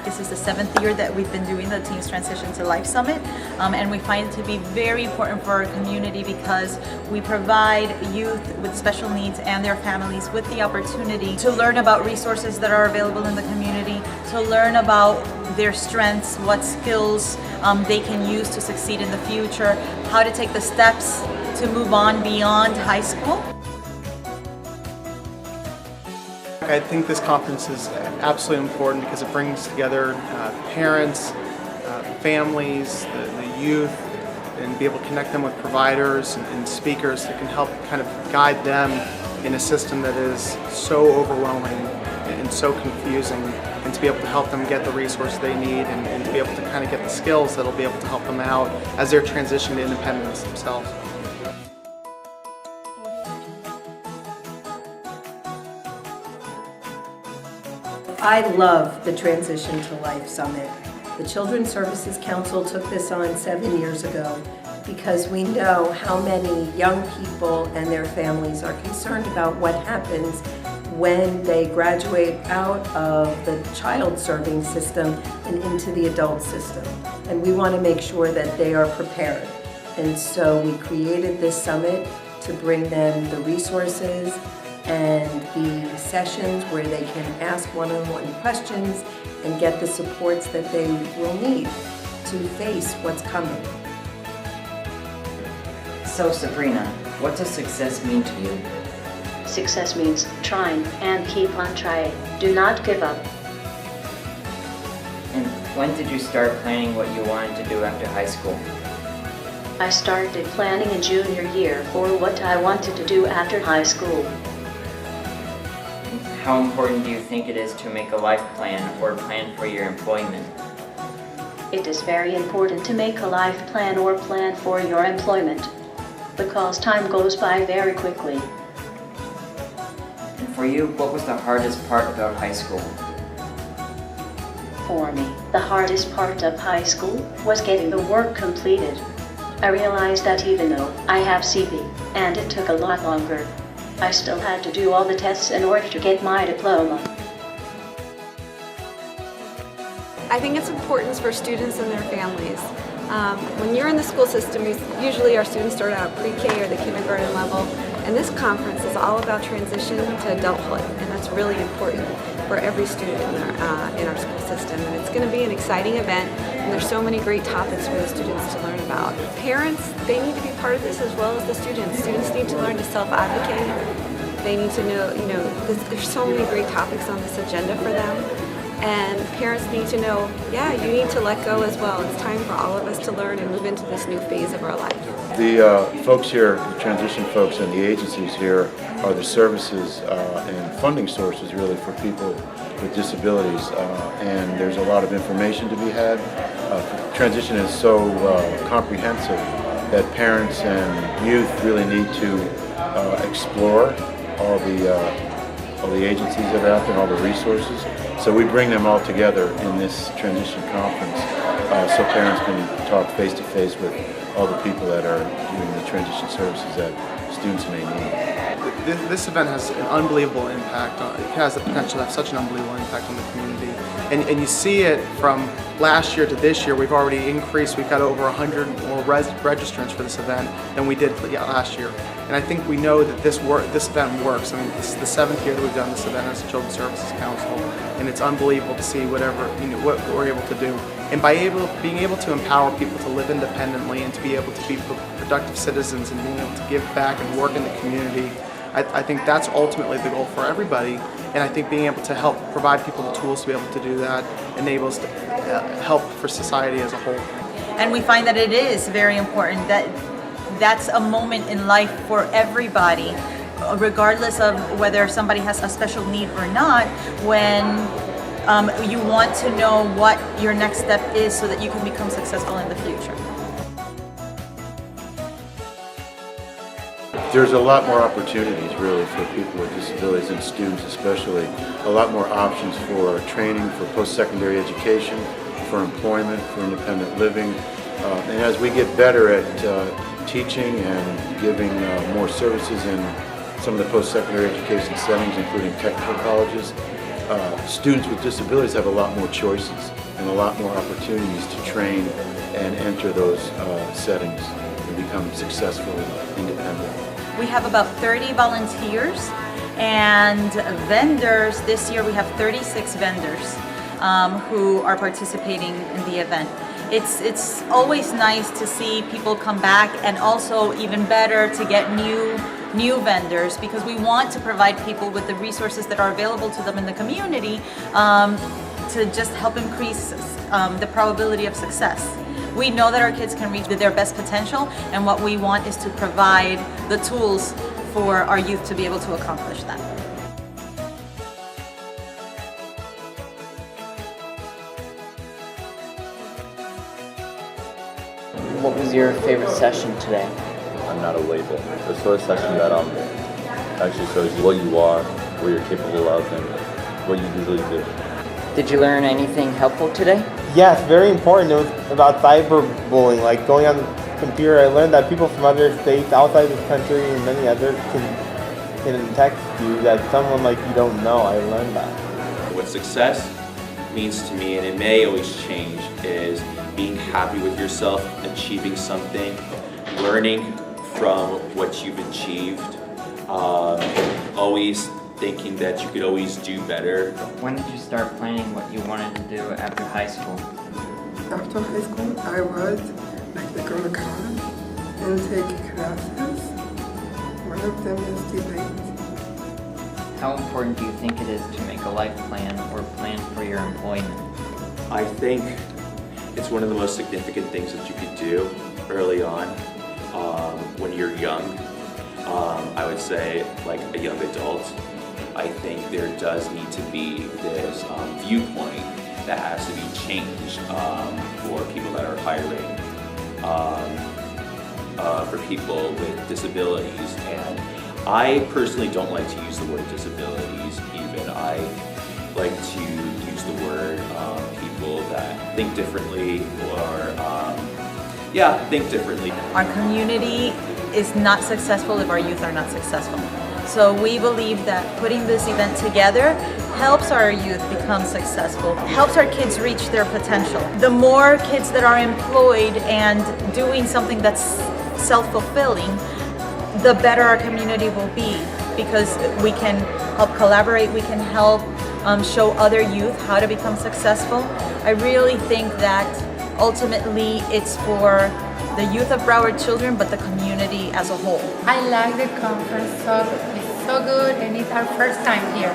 this is the 7th year that we've been doing the Teens Transition to Life Summit, and we find it to be very important for our community because we provide youth with special needs and their families with the opportunity to learn about resources that are available in the community, to learn about their strengths, what skills they can use to succeed in the future, how to take the steps to move on beyond high school. I think this conference is absolutely important because it brings together parents, families, the youth, and be able to connect them with providers and speakers that can help kind of guide them in a system that is so overwhelming and so confusing, and to be able to help them get the resources they need and to be able to kind of get the skills that will be able to help them out as they're transitioning to independence themselves. I love the Transition to Life Summit. The Children's Services Council took this on 7 years ago because we know how many young people and their families are concerned about what happens when they graduate out of the child serving system and into the adult system. And we want to make sure that they are prepared. And so we created this summit to bring them the resources and the sessions where they can ask one-on-one questions and get the supports that they will need to face what's coming. So Sabrina, what does success mean to you? Success means trying and keep on trying. Do not give up. And when did you start planning what you wanted to do after high school? I started planning in junior year for what I wanted to do after high school. How important do you think it is to make a life plan or plan for your employment? It is very important to make a life plan or plan for your employment because time goes by very quickly. And for you, what was the hardest part about high school? For me, the hardest part of high school was getting the work completed. I realized that even though I have CP and it took a lot longer, I still had to do all the tests in order to get my diploma. I think it's important for students and their families. When you're in the school system, usually our students start out at pre-K or the kindergarten level, and this conference is all about transition to adulthood, and that's really important for every student in our school system. And it's going to be an exciting event, and there's so many great topics for the students to learn about. Parents, they need to be part of this as well as the students. Students need to learn to self-advocate. They need to know, there's so many great topics on this agenda for them. And parents need to know, yeah, you need to let go as well. It's time for all of us to learn and move into this new phase of our life. The folks here, the transition folks and the agencies here are the services and funding sources really for people with disabilities. And there's a lot of information to be had. Transition is so comprehensive that parents and youth really need to explore all the agencies that are out there and all the resources. So we bring them all together in this transition conference so parents can talk face to face with all the people that are doing the transition services that students may need. This event has an unbelievable impact. It has the potential to have such an unbelievable impact on the community. And you see it from last year to this year. We've already increased. We've got over 100 more registrants for this event than we did last year. And I think we know that this event works. I mean, this is the 7th year that we've done this event as the Children's Services Council, and it's unbelievable to see what we're able to do. And by being able to empower people to live independently and to be able to be productive citizens and being able to give back and work in the community, I think that's ultimately the goal for everybody. And I think being able to help provide people the tools to be able to do that enables help for society as a whole. And we find that it is very important that that's a moment in life for everybody, regardless of whether somebody has a special need or not, when you want to know what your next step is so that you can become successful in the future. There's a lot more opportunities really for people with disabilities and students especially. A lot more options for training, for post-secondary education, for employment, for independent living. And as we get better at teaching and giving more services in some of the post-secondary education settings, including technical colleges, students with disabilities have a lot more choices. and a lot more opportunities to train and enter those settings and become successful and independent. We have about 30 volunteers and vendors. This year we have 36 vendors who are participating in the event. It's always nice to see people come back, and also even better to get new vendors, because we want to provide people with the resources that are available to them in the community to just help increase the probability of success. We know that our kids can reach their best potential, and what we want is to provide the tools for our youth to be able to accomplish that. What was your favorite session today? I'm not a label. The sort of session that actually shows you what you are, what you're capable of, and what you usually do. Did you learn anything helpful today? Yes, very important. It was about cyberbullying, like going on the computer. I learned that people from other states outside this country and many others can text you, that someone like you don't know. I learned that. What success means to me, and it may always change, is being happy with yourself, achieving something, learning from what you've achieved, always thinking that you could always do better. When did you start planning what you wanted to do after high school? After high school, I was like to go to college and take classes. One of them is debate. How important do you think it is to make a life plan or plan for your employment? I think it's one of the most significant things that you could do early on when you're young. I would say, like a young adult, I think there does need to be this viewpoint that has to be changed for people that are hiring, for people with disabilities. And I personally don't like to use the word disabilities even. I like to use the word people that think differently, or think differently. Our community is not successful if our youth are not successful. So we believe that putting this event together helps our youth become successful, helps our kids reach their potential. The more kids that are employed and doing something that's self-fulfilling, the better our community will be, because we can help collaborate, we can help show other youth how to become successful. I really think that ultimately it's for the youth of Broward children, but the community as a whole. I like the conference, it's so good, and it's our first time here.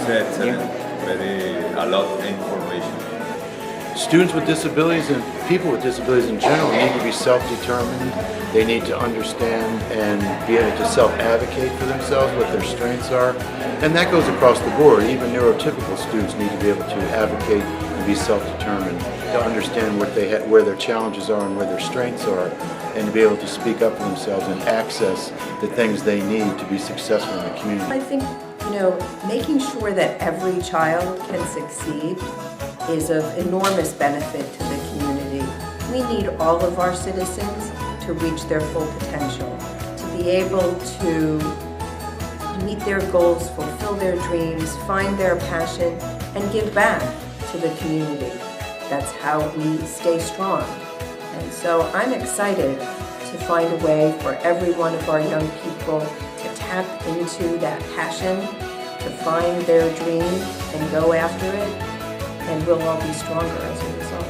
It's a lot of information. Students with disabilities and people with disabilities in general need to be self-determined. They need to understand and be able to self-advocate for themselves, what their strengths are. And that goes across the board. Even neurotypical students need to be able to advocate and be self-determined, to understand where their challenges are and where their strengths are, and to be able to speak up for themselves and access the things they need to be successful in the community. I think, making sure that every child can succeed is of enormous benefit to the community. We need all of our citizens to reach their full potential, to be able to meet their goals, fulfill their dreams, find their passion, and give back to the community. That's how we stay strong. And so I'm excited to find a way for every one of our young people to tap into that passion, to find their dream and go after it, and we'll all be stronger as a result.